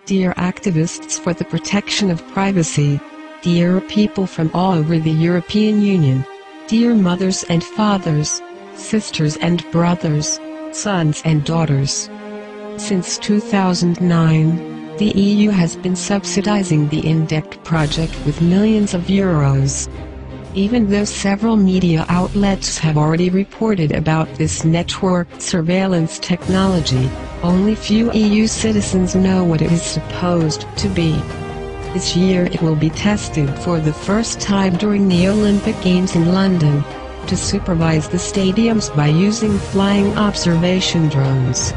Dear activists for the protection of privacy, dear people from all over the European Union, dear mothers and fathers, sisters and brothers, sons and daughters. Since 2009, the EU has been subsidizing the INDECT project with millions of euros. Even though several media outlets have already reported about this networked surveillance technology, only few EU citizens know what it is supposed to be. This year it will be tested for the first time during the Olympic Games in London, to supervise the stadiums by using flying observation drones.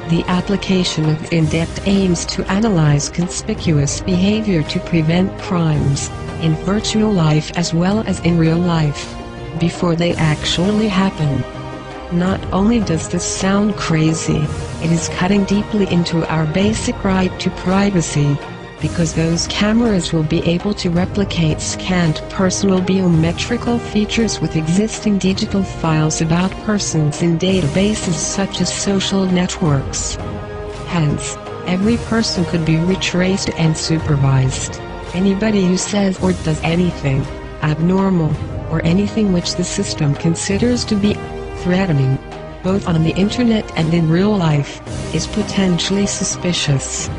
The application of INDECT aims to analyze conspicuous behavior to prevent crimes, in virtual life as well as in real life, before they actually happen. Not only does this sound crazy, it is cutting deeply into our basic right to privacy, because those cameras will be able to replicate scanned personal biometrical features with existing digital files about persons in databases such as social networks. Hence, every person could be retraced and supervised. Anybody who says or does anything abnormal, or anything which the system considers to be threatening, both on the internet and in real life, is potentially suspicious.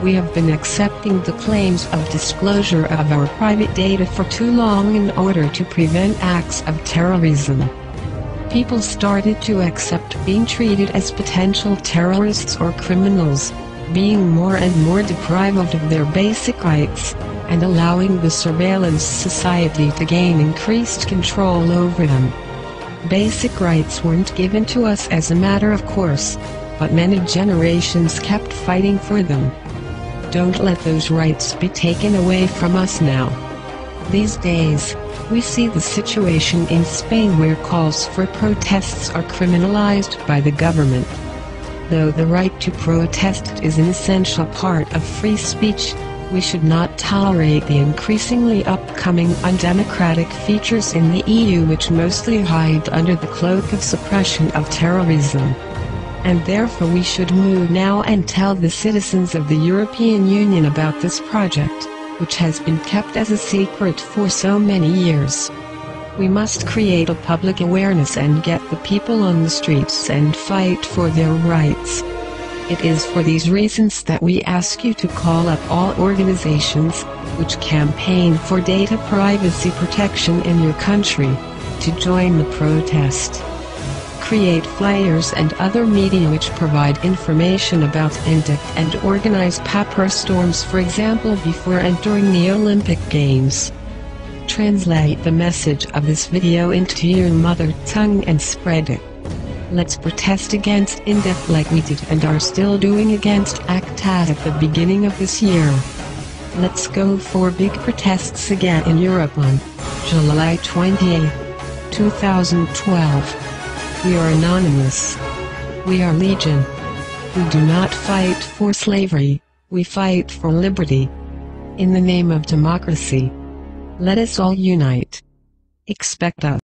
We have been accepting the claims of disclosure of our private data for too long in order to prevent acts of terrorism. People started to accept being treated as potential terrorists or criminals, being more and more deprived of their basic rights, and allowing the surveillance society to gain increased control over them. Basic rights weren't given to us as a matter of course, but many generations kept fighting for them. Don't let those rights be taken away from us now. These days, we see the situation in Spain where calls for protests are criminalized by the government. Though the right to protest is an essential part of free speech, we should not tolerate the increasingly upcoming undemocratic features in the EU which mostly hide under the cloak of suppression of terrorism. And therefore we should move now and tell the citizens of the European Union about this project, which has been kept as a secret for so many years. We must create a public awareness and get the people on the streets and fight for their rights. It is for these reasons that we ask you to call up all organizations, which campaign for data privacy protection in your country, to join the protest. Create flyers and other media which provide information about INDECT and organize paper storms, for example before and during the Olympic Games. Translate the message of this video into your mother tongue and spread it. Let's protest against INDECT like we did and are still doing against ACTA at the beginning of this year. Let's go for big protests again in Europe on July 28, 2012. We are anonymous. We are Legion. We do not fight for slavery, we fight for liberty. In the name of democracy. Let us all unite. Expect us.